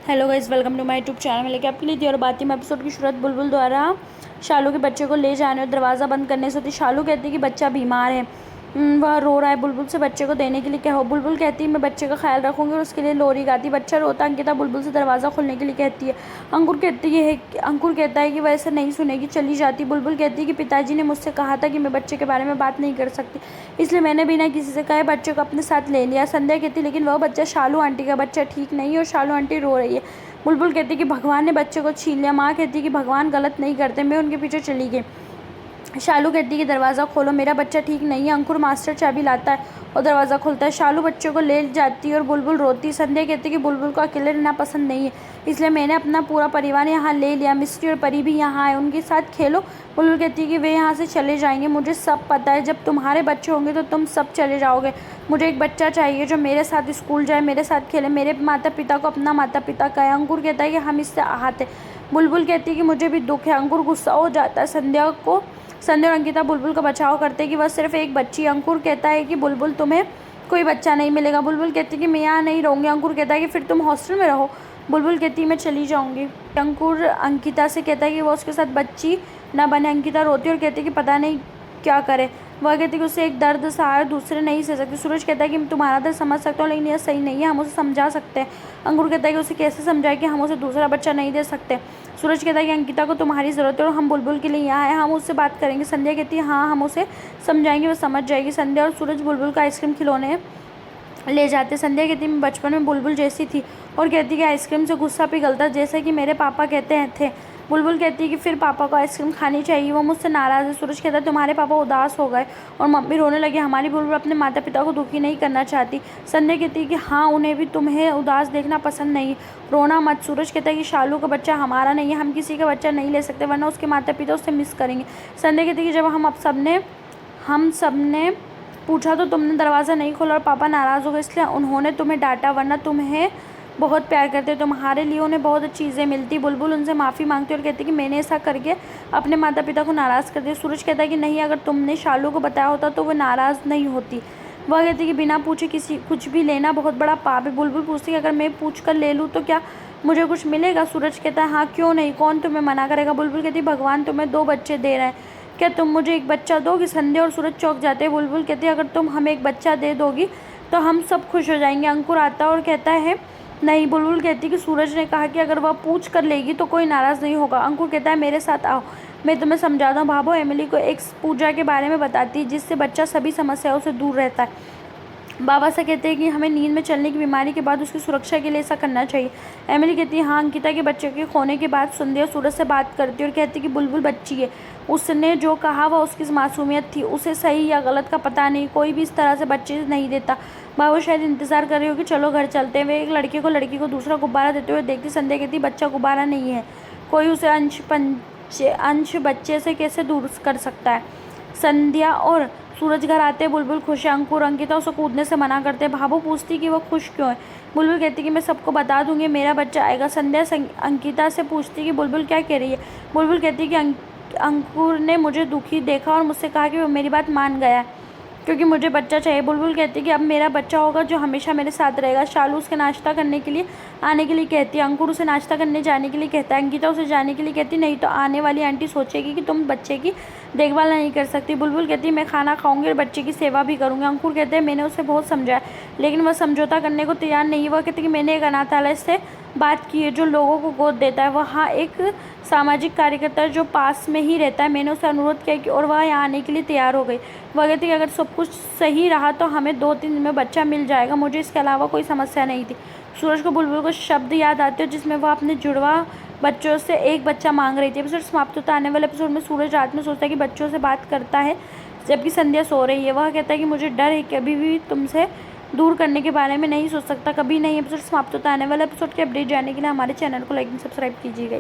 Hello guys, welcome to my YouTube channel में लेके आपके लिए दी और बात में एपिसोड की शुरुआत बुलबुल द्वारा शालू के बच्चे को ले जाने और दरवाज़ा बंद करने से होती। शालू कहती है कि बच्चा बीमार है, वह रो रहा है, बुलबुल से बच्चे को देने के लिए कहो। बुलबुल कहती है मैं बच्चे का ख्याल रखूंगी और उसके लिए लोरी गाती। बच्चा रोता, अंकिता बुलबुल से दरवाज़ा खोलने के लिए कहती है। अंकुर कहता है कि वह ऐसा नहीं सुनेगी, चली जाती। बुलबुल कहती है कि पिताजी ने मुझसे कहा था कि मैं बच्चे के बारे में बात नहीं कर सकती, इसलिए मैंने बिना किसी से कहे बच्चे को अपने साथ ले लिया। संध्या कहती लेकिन वह बच्चा शालू आंटी का बच्चा ठीक नहीं है और शालू आंटी रो रही है। बुलबुल कहती कि भगवान ने बच्चे को छीन लिया। माँ कहती कि भगवान गलत नहीं करते, मैं उनके पीछे चली गई। शालू कहती कि दरवाज़ा खोलो, मेरा बच्चा ठीक नहीं है। अंकुर मास्टर चाबी लाता है और दरवाज़ा खोलता है। शालू बच्चे को ले जाती है और बुलबुल रोती। संध्या कहती कि बुलबुल को अकेले रहना पसंद नहीं है, इसलिए मैंने अपना पूरा परिवार यहाँ ले लिया। मिस्टी और परी भी यहाँ आए, उनके साथ खेलो। बुलबुल कहती है कि वे यहाँ से चले जाएंगे, मुझे सब पता है। जब तुम्हारे बच्चे होंगे तो तुम सब चले जाओगे। मुझे एक बच्चा चाहिए जो मेरे साथ स्कूल जाए, मेरे साथ खेले, मेरे माता पिता को अपना माता पिता कहे। अंकुर कहता है कि हम इससे आहत है। बुलबुल कहती है कि मुझे भी दुख है। अंकुर गुस्सा हो जाता है। संध्या और अंकिता बुलबुल का बचाव करते हैं कि वह सिर्फ एक बच्ची। अंकुर कहता है कि बुलबुल तुम्हें कोई बच्चा नहीं मिलेगा। बुलबुल कहती है कि मैं यहाँ नहीं रहूँगी। अंकुर कहता है कि फिर तुम हॉस्टल में रहो। बुलबुल कहती है मैं चली जाऊँगी। अंकुर अंकिता से कहता है कि वो उसके साथ बच्ची ना बने। अंकिता रोती और कहती है कि पता नहीं क्या करे। वह कहती है कि उसे एक दर्द सहारा दूसरे नहीं सह सकती। सूरज कहता है कि मैं तुम्हारा दर्द समझ सकता हूँ, लेकिन यह सही नहीं है, हम उसे समझा सकते हैं। अंकुर कहता है कि उसे कैसे समझाए कि हम उसे दूसरा बच्चा नहीं दे सकते। सूरज कहता है कि अंकिता को तुम्हारी ज़रूरत है और हम बुलबुल के लिए यहाँ हैं, हम उससे बात करेंगे। संध्या कहती है हाँ, हम उसे समझाएंगे, वह समझ जाएगी। संध्या और सूरज बुलबुल का आइसक्रीम खिलौने ले जाते। संध्या कहती है मैं बचपन में बुलबुल जैसी थी और कहती कि आइसक्रीम से गुस्सा पिघलता जैसे कि मेरे पापा कहते थे। बुलबुल कहती है कि फिर पापा को आइसक्रीम खानी चाहिए, वो मुझसे नाराज़ है। सूरज कहता है तुम्हारे पापा उदास हो गए और मम्मी रोने लगी। हमारी बुलबुल अपने माता पिता को दुखी नहीं करना चाहती। संध्या कहती है कि हाँ, उन्हें भी तुम्हें उदास देखना पसंद नहीं, रोना मत। सूरज कहता है कि शालू का बच्चा हमारा नहीं है, हम किसी का बच्चा नहीं ले सकते वरना उसके माता पिता उससे मिस करेंगे। संध्या कहती है कि जब हम सब ने पूछा तो तुमने दरवाज़ा नहीं खोला और पापा नाराज़ हो गए, इसलिए उन्होंने तुम्हें डांटा, वरना तुम्हें बहुत प्यार करते, तुम्हारे लिए उन्हें बहुत चीज़ें मिलती। बुलबुल उनसे माफ़ी मांगती और कहती कि मैंने ऐसा करके अपने माता पिता को नाराज़ कर दिया। सूरज कहता है कि नहीं, अगर तुमने शालू को बताया होता तो वो नाराज़ नहीं होती। वह कहती कि बिना पूछे किसी कुछ भी लेना बहुत बड़ा पाप है। बुलबुल पूछती कि अगर मैं पूछ कर ले लूँ तो क्या मुझे कुछ मिलेगा? सूरज कहता है हाँ, क्यों नहीं, कौन तुम्हें मना करेगा? बुलबुल कहती भगवान तुम्हें 2 बच्चे दे रहे हैं, क्या तुम मुझे एक बच्चा दोगी? संध्या और सूरज चौंक जाते हैं। बुलबुल कहती है अगर तुम हमें एक बच्चा दे दोगी तो हम सब खुश हो जाएंगे। अंकुर आता और कहता है नहीं। बुलबुल कहती कि सूरज ने कहा कि अगर वह पूछ कर लेगी तो कोई नाराज़ नहीं होगा। अंकुर कहता है मेरे साथ आओ, मैं तुम्हें समझाता हूँ। भाभो एमिली को एक पूजा के बारे में बताती है जिससे बच्चा सभी समस्याओं से दूर रहता है। बाबा से कहते हैं कि हमें नींद में चलने की बीमारी के बाद उसकी सुरक्षा के लिए ऐसा करना चाहिए। एमिली कहती है हाँ। अंकिता के बच्चे के खोने के बाद संध्या सूरज से बात करती है और कहती है कि बुलबुल बच्ची है, उसने जो कहा वह उसकी मासूमियत थी, उसे सही या गलत का पता नहीं, कोई भी इस तरह से बच्चे नहीं देता। बाबू शायद इंतज़ार कर रही हो कि चलो घर चलते हैं। वे एक लड़की को दूसरा गुब्बारा देते हुए देखती। संध्या कहती बच्चा गुब्बारा नहीं है, कोई उसे अंश बच्चे से कैसे दूर कर सकता है। संध्या और सूरज घर आते। बुलबुल खुश है। अंकुर अंकिता उसे कूदने से मना करते। भाभो पूछती कि वो खुश क्यों है। बुलबुल कहती कि मैं सबको बता दूंगी, मेरा बच्चा आएगा। संध्या अंकिता से पूछती कि बुलबुल क्या कह रही है। बुलबुल कहती कि अंकुर ने मुझे दुखी देखा और मुझसे कहा कि वो मेरी बात मान गया है क्योंकि मुझे बच्चा चाहिए। बुलबुल कहती कि अब मेरा बच्चा होगा जो हमेशा मेरे साथ रहेगा। शालू उसके नाश्ता करने के लिए आने के लिए कहती है। अंकुर उसे नाश्ता करने जाने के लिए कहता है। अंकिता उसे जाने के लिए कहती नहीं तो आने वाली आंटी सोचेगी कि तुम बच्चे की देखभाल नहीं कर सकती। बुलबुल कहती है मैं खाना खाऊंगी और बच्चे की सेवा भी करूँगी। अंकुर कहते हैं मैंने उसे बहुत समझाया लेकिन वह समझौता करने को तैयार नहीं है। वह कहती कि मैंने एक अनाथालय से बात की है जो लोगों को गोद देता है, वहाँ एक सामाजिक कार्यकर्ता जो पास में ही रहता है, मैंने उसे अनुरोध किया कि और वह यहाँ आने के लिए तैयार हो गई। वह कहती कि अगर सब कुछ सही रहा तो हमें 2-3 दिन में बच्चा मिल जाएगा, मुझे इसके अलावा कोई समस्या नहीं थी। सूरज को बुलबुल को शब्द याद आते हैं जिसमें वह अपने जुड़वा बच्चों से एक बच्चा मांग रही थी। एपिसोड समाप्त होता है। आने वाले एपिसोड में सूरज रात में सोचता है कि बच्चों से बात करता है जबकि संध्या सो रही है। वह कहता है कि मुझे डर है, कभी भी तुमसे दूर करने के बारे में नहीं सोच सकता, कभी नहीं। एपिसोड समाप्त होता है। आने वाले एपिसोड के अपडेट जानने के लिए हमारे चैनल को लाइक एंड सब्सक्राइब कीजिएगा।